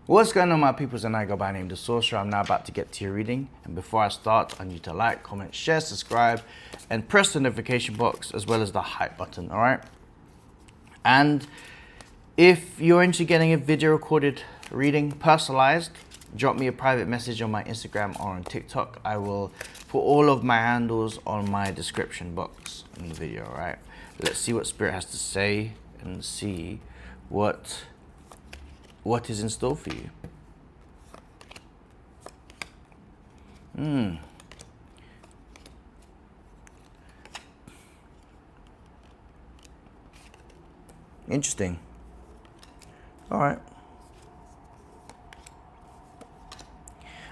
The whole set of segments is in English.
What's going on, my peoples, and I go by name The Sorcerer. I'm now about to get to your reading, and before I start, I need to like, comment, share, subscribe, and press the notification box as well as the hype button, all right? And if you're into getting a video recorded reading personalized, drop me a private message on my Instagram or on TikTok. I will put all of my handles on my description box in the video, all right? Let's see what Spirit has to say and see what is in store for you. Interesting. All right.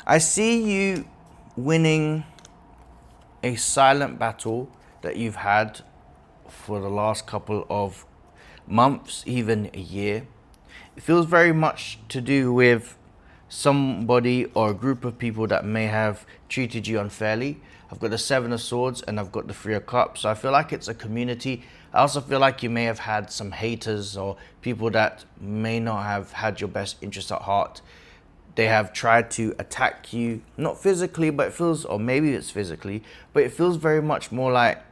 I see you winning a silent battle that you've had for the last couple of months, even a year. It feels very much to do with somebody or a group of people that may have treated you unfairly. I've got the Seven of Swords and I've got the Three of Cups. So I feel like it's a community. I also feel like you may have had some haters or people that may not have had your best interest at heart. They have tried to attack you, not physically, but it feels, or maybe it's physically, but it feels very much more like,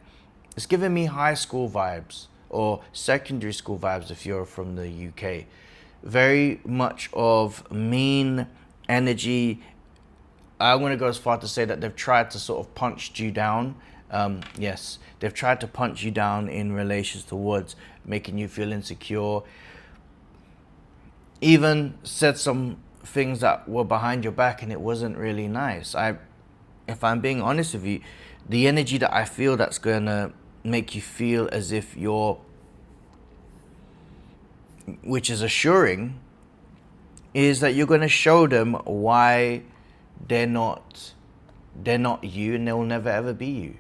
it's giving me high school vibes or secondary school vibes if you're from the UK. Very much of mean energy. I'm going to go as far to say that they've tried to sort of punch you down. Yes, they've tried to punch you down in relations towards making you feel insecure. Even said some things that were behind your back and it wasn't really nice. If I'm being honest with you, the energy that I feel that's going to make you feel as if you're, which is assuring, is that you're going to show them why they're not you and they'll never ever be you.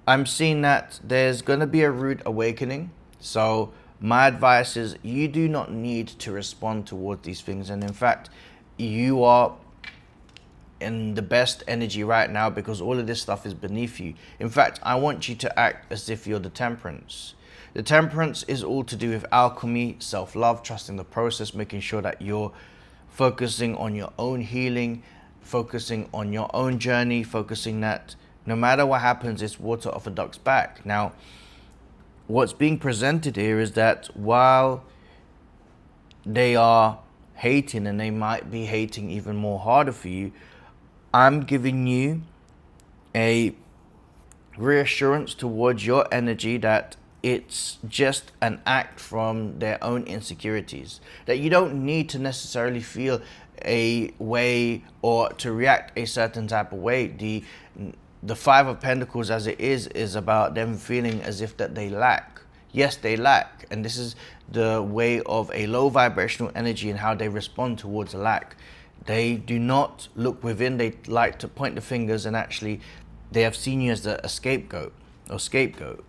I'm seeing that there's going to be a rude awakening. So my advice is you do not need to respond towards these things. And in fact, you are in the best energy right now because all of this stuff is beneath you. In fact, I want you to act as if you're the Temperance. The Temperance is all to do with alchemy, self-love, trusting the process, making sure that you're focusing on your own healing, focusing on your own journey, focusing that no matter what happens, it's water off a duck's back. Now, what's being presented here is that while they are hating, and they might be hating even more harder for you, I'm giving you a reassurance towards your energy that it's just an act from their own insecurities, that you don't need to necessarily feel a way or to react a certain type of way. The Five of Pentacles, as it is about them feeling as if that they lack. Yes, they lack, and this is the way of a low vibrational energy and how they respond towards a lack. They do not look within. They like to point the fingers, and actually they have seen you as a scapegoat or scapegoat.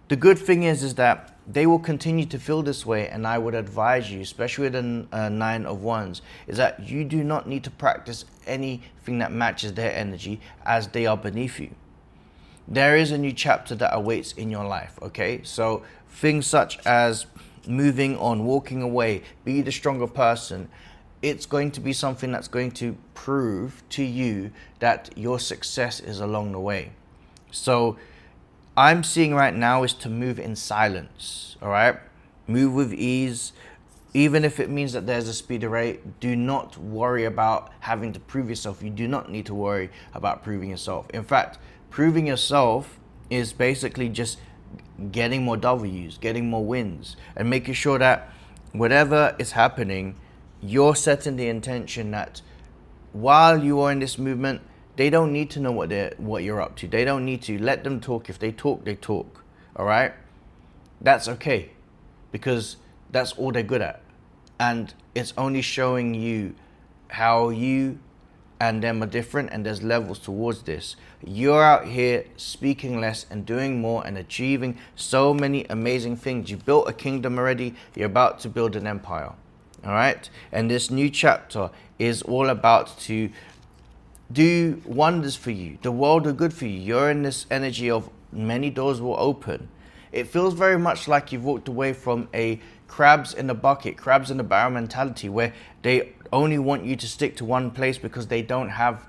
The good thing is that they will continue to feel this way, and I would advise you, especially with the Nine of Wands, is that you do not need to practice anything that matches their energy, as they are beneath you. There is a new chapter that awaits in your life, okay? So things such as moving on, walking away, be the stronger person, it's going to be something that's going to prove to you that your success is along the way. So I'm seeing right now is to move in silence, all right? Move with ease. Even if it means that there's a speed rate, do not worry about having to prove yourself. You do not need to worry about proving yourself. In fact, proving yourself is basically just getting more W's, getting more wins, and making sure that whatever is happening, you're setting the intention that while you are in this movement, they don't need to know what you're up to. They don't need to. Let them talk. If they talk, they talk. All right? That's okay, because that's all they're good at. And it's only showing you how you and them are different, and there's levels towards this. You're out here speaking less and doing more and achieving so many amazing things. You've built a kingdom already. You're about to build an empire. All right? And this new chapter is all about to do wonders for you. The world are good for you. You're in this energy of many doors will open. It feels very much like you've walked away from a crabs in the bucket, crabs in the barrel mentality, where they only want you to stick to one place because they don't have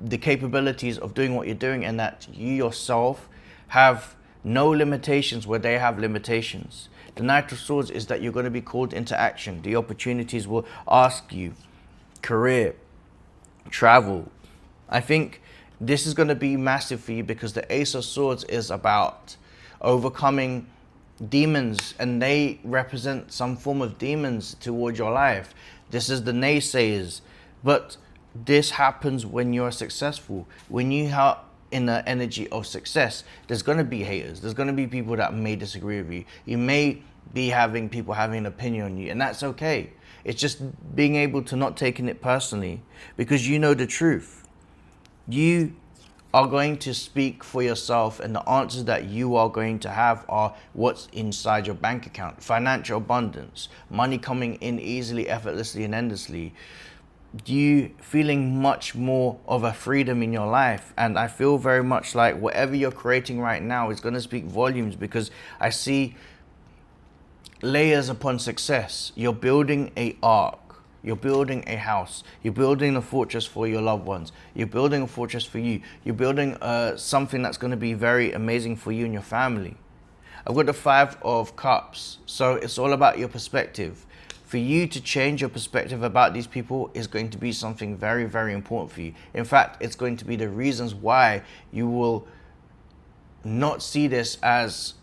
the capabilities of doing what you're doing, and that you yourself have no limitations where they have limitations. The Knight of Swords is that you're going to be called into action. The opportunities will ask you. Career, travel. I think this is going to be massive for you because the Ace of Swords is about overcoming demons, and they represent some form of demons towards your life. This is the naysayers, but this happens when you're successful. When you have in the energy of success, there's going to be haters. There's going to be people that may disagree with you. You may be having people having an opinion on you, and that's okay. It's just being able to not taking it personally, because you know the truth. You are going to speak for yourself, and the answers that you are going to have are what's inside your bank account. Financial abundance, money coming in easily, effortlessly, and endlessly. You feeling much more of a freedom in your life. And I feel very much like whatever you're creating right now is going to speak volumes, because I see layers upon success. You're building a ark. You're building a house. You're building a fortress for your loved ones. You're building a fortress for you. You're building something that's going to be very amazing for you and your family. I've got the 5 of Cups. So it's all about your perspective. For you to change your perspective about these people is going to be something very, very important for you. In fact, it's going to be the reasons why you will not see this as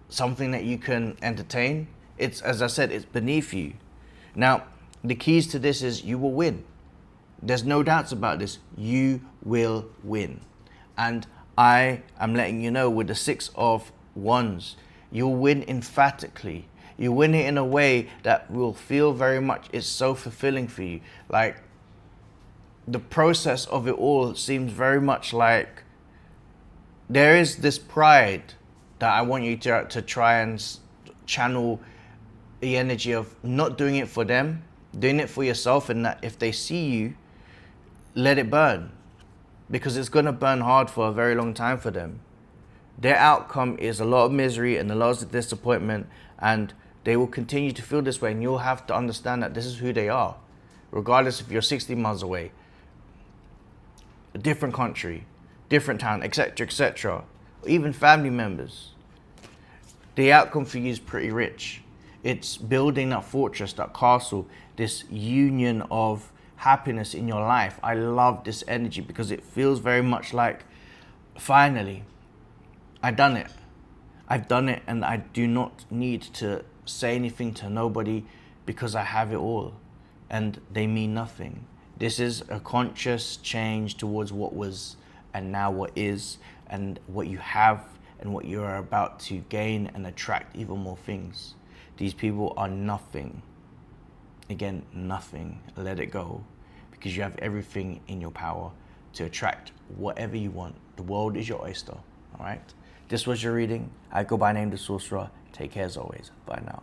something that you can entertain. It's, as I said, it's beneath you. Now, the keys to this is you will win. There's no doubts about this. You will win. And I am letting you know with the 6 of Wands, you'll win emphatically. You win it in a way that will feel very much, it's so fulfilling for you. Like, the process of it all seems very much like there is this pride that I want you to try and channel the energy of not doing it for them, doing it for yourself, and that if they see you, let it burn, because it's going to burn hard for a very long time for them. Their outcome is a lot of misery and a lot of disappointment, and they will continue to feel this way, and you'll have to understand that this is who they are, regardless if you're 60 miles away, a different country, different town, etc., etc., or even family members. The outcome for you is pretty rich. It's building that fortress, that castle, this union of happiness in your life. I love this energy because it feels very much like, finally, I've done it. I've done it, and I do not need to say anything to nobody because I have it all, and they mean nothing. This is a conscious change towards what was and now what is, and what you have and what you are about to gain and attract even more things. These people are nothing. Again, nothing. Let it go, because you have everything in your power to attract whatever you want. The world is your oyster. All right. This was your reading. I go by name The Sorcerer. Take care as always. Bye now.